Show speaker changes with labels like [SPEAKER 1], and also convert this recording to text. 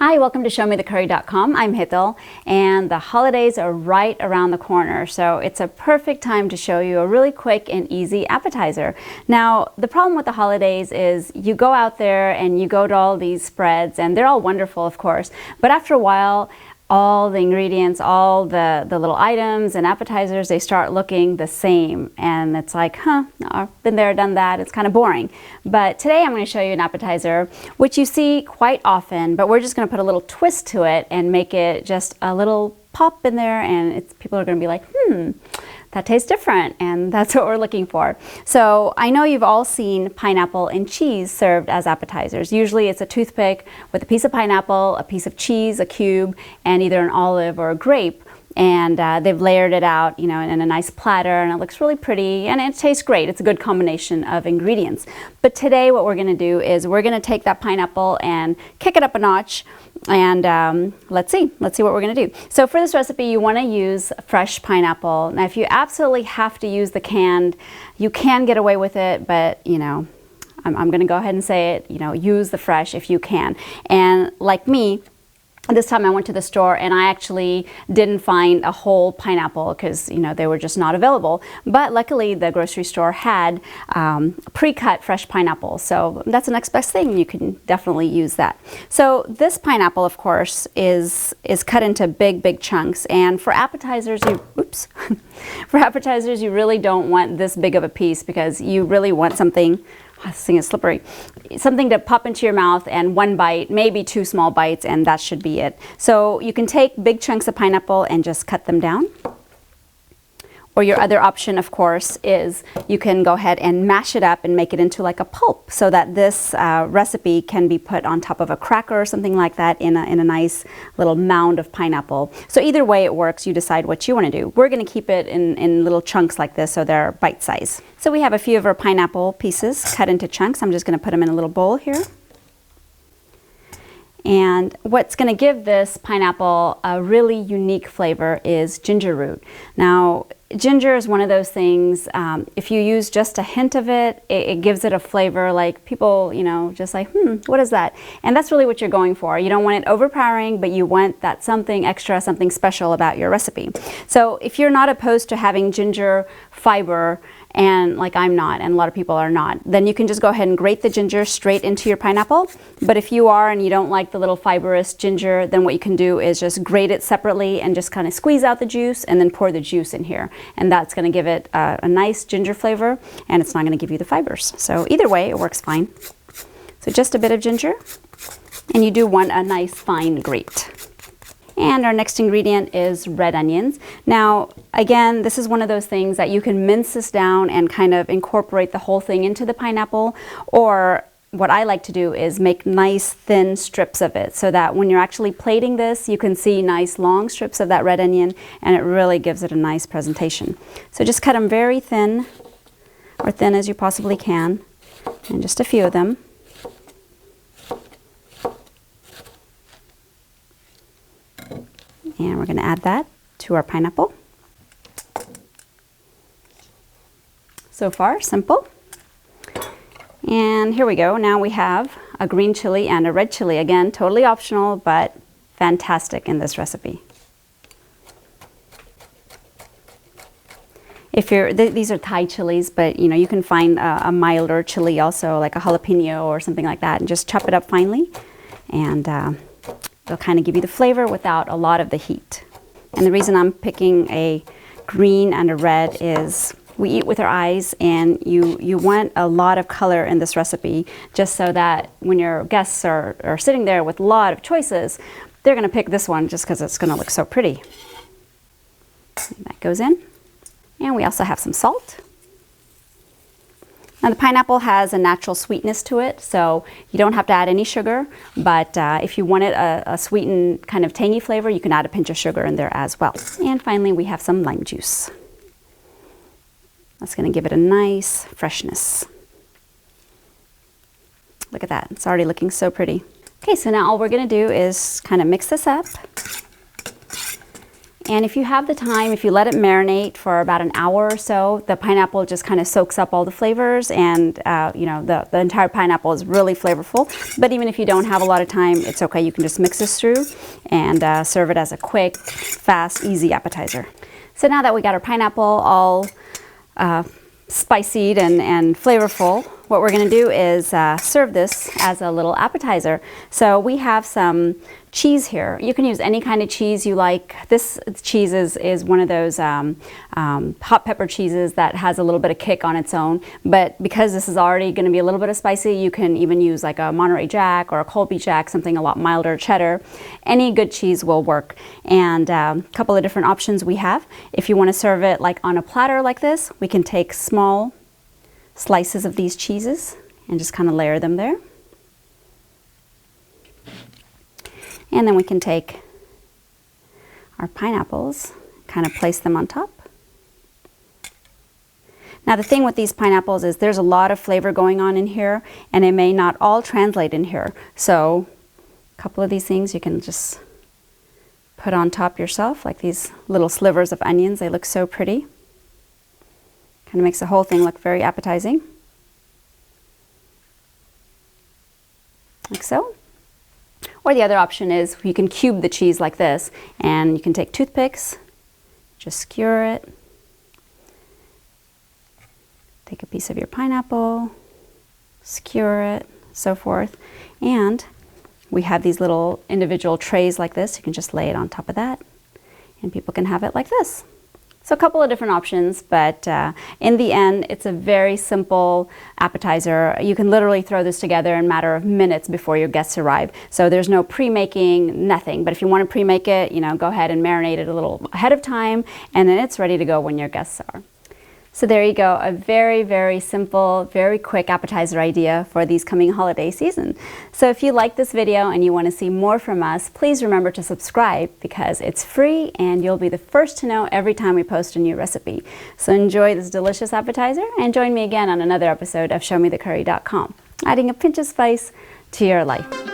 [SPEAKER 1] Hi, welcome to ShowMeTheCurry.com. I'm Hital, and the holidays are right around the corner, so it's a perfect time to show you a really quick and easy appetizer. Now, the problem with the holidays is you go out there and you go to all these spreads, and they're all wonderful, of course, but after a while, all the ingredients, all the little items and appetizers, they start looking the same. And it's like, I've been there, done that. It's kind of boring. But today I'm going to show you an appetizer, which you see quite often, but we're just going to put a little twist to it and make it just a little pop in there. And people are going to be like, that tastes different, and that's what we're looking for. So I know you've all seen pineapple and cheese served as appetizers. Usually it's a toothpick with a piece of pineapple, a piece of cheese, a cube, and either an olive or a grape. And they've layered it out, in a nice platter, and it looks really pretty, and it tastes great. It's a good combination of ingredients. But today what we're gonna do is we're gonna take that pineapple and kick it up a notch, and let's see what we're gonna do. So for this recipe, you wanna use fresh pineapple. Now, if you absolutely have to use the canned, you can get away with it, but I'm gonna go ahead and say it, use the fresh if you can. And like me, this time I went to the store and I actually didn't find a whole pineapple because they were just not available. But luckily the grocery store had pre-cut fresh pineapple, so that's the next best thing. You can definitely use that. So this pineapple, of course, is cut into big chunks, and for appetizers, for appetizers you really don't want this big of a piece because you really want something. This thing is slippery. Something to pop into your mouth and one bite, maybe two small bites, and that should be it. So you can take big chunks of pineapple and just cut them down. Or your other option, of course, is you can go ahead and mash it up and make it into like a pulp so that this recipe can be put on top of a cracker or something like that in a nice little mound of pineapple. So either way it works, you decide what you want to do. We're going to keep it in little chunks like this so they're bite size. So we have a few of our pineapple pieces cut into chunks. I'm just going to put them in a little bowl here. And what's going to give this pineapple a really unique flavor is ginger root. Now, ginger is one of those things, if you use just a hint of it, it gives it a flavor like people, just like, what is that? And that's really what you're going for. You don't want it overpowering, but you want that something extra, something special about your recipe. So if you're not opposed to having ginger fiber, and like I'm not, and a lot of people are not, then you can just go ahead and grate the ginger straight into your pineapple. But if you are and you don't like the little fibrous ginger, then what you can do is just grate it separately and just kind of squeeze out the juice and then pour the juice in here. And that's going to give it a nice ginger flavor, and it's not going to give you the fibers. So either way, it works fine. So just a bit of ginger, and you do want a nice fine grate. And our next ingredient is red onions. Now, again, this is one of those things that you can mince this down and kind of incorporate the whole thing into the pineapple, or what I like to do is make nice thin strips of it so that when you're actually plating this, you can see nice long strips of that red onion, and it really gives it a nice presentation. So just cut them very thin, or thin as you possibly can, and just a few of them. And we're going to add that to our pineapple. So far, simple. And here we go. Now we have a green chili and a red chili. Again, totally optional, but fantastic in this recipe. These are Thai chilies, but you can find a milder chili also, like a jalapeno or something like that, and just chop it up finely. And they'll kind of give you the flavor without a lot of the heat. And the reason I'm picking a green and a red is we eat with our eyes, and you want a lot of color in this recipe just so that when your guests are sitting there with a lot of choices, they're going to pick this one just because it's going to look so pretty. And that goes in. And we also have some salt. Now the pineapple has a natural sweetness to it, so you don't have to add any sugar, but if you wanted a sweetened kind of tangy flavor, you can add a pinch of sugar in there as well. And finally, we have some lime juice. That's going to give it a nice freshness. Look at that, it's already looking so pretty. Okay, so now all we're going to do is kind of mix this up. And if you have the time, if you let it marinate for about an hour or so, the pineapple just kind of soaks up all the flavors, and you know, the entire pineapple is really flavorful. But even if you don't have a lot of time, it's okay. You can just mix this through and serve it as a quick, fast, easy appetizer. So now that we got our pineapple all spicied and flavorful, what we're going to do is serve this as a little appetizer. So we have some cheese here. You can use any kind of cheese you like. This cheese is one of those hot pepper cheeses that has a little bit of kick on its own, but because this is already going to be a little bit of spicy, you can even use like a Monterey Jack or a Colby Jack, something a lot milder, cheddar. Any good cheese will work. And a couple of different options we have. If you want to serve it like on a platter like this, we can take small slices of these cheeses and just kind of layer them there. And then we can take our pineapples, kind of place them on top. Now the thing with these pineapples is there's a lot of flavor going on in here, and it may not all translate in here. So a couple of these things you can just put on top yourself, like these little slivers of onions. They look so pretty. Kind of makes the whole thing look very appetizing. Like so. Or the other option is you can cube the cheese like this, and you can take toothpicks, just skewer it, take a piece of your pineapple, skewer it, so forth, and we have these little individual trays like this. You can just lay it on top of that, and people can have it like this. So a couple of different options, but in the end, it's a very simple appetizer. You can literally throw this together in a matter of minutes before your guests arrive. So there's no pre-making, nothing. But if you want to pre-make it, you know, go ahead and marinate it a little ahead of time, and then it's ready to go when your guests are. So there you go, a very, very simple, very quick appetizer idea for these coming holiday season. So if you like this video and you want to see more from us, please remember to subscribe because it's free and you'll be the first to know every time we post a new recipe. So enjoy this delicious appetizer and join me again on another episode of ShowMeTheCurry.com, adding a pinch of spice to your life.